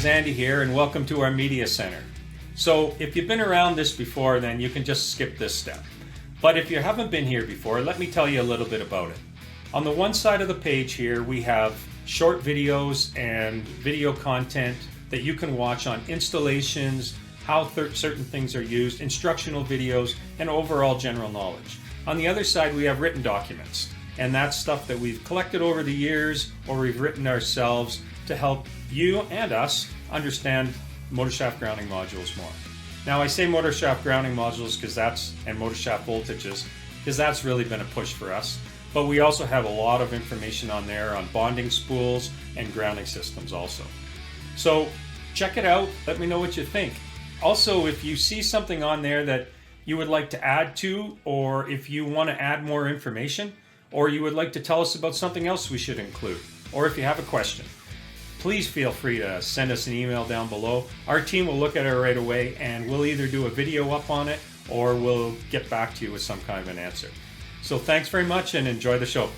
Andy here, and welcome to our Media Center. So if you've been around this before, then you can just skip this step. But if you haven't been here before, let me tell you a little bit about it. On the one side of the page here, we have short videos and video content that you can watch on installations, how certain things are used, instructional videos, and overall general knowledge. On the other side, we have written documents, and that's stuff that we've collected over the years or we've written ourselves to help you and us understand motor shaft grounding modules more. Now, I say motor shaft grounding modules and motor shaft voltages because that's really been a push for us. But we also have a lot of information on there on bonding spools and grounding systems also. So check it out. Let me know what you think. Also, if you see something on there that you would like to add to, or if you want to add more information, or you would like to tell us about something else we should include, or if you have a question, please feel free to send us an email down below. Our team will look at it right away, and we'll either do a video up on it or we'll get back to you with some kind of an answer. So thanks very much and enjoy the show.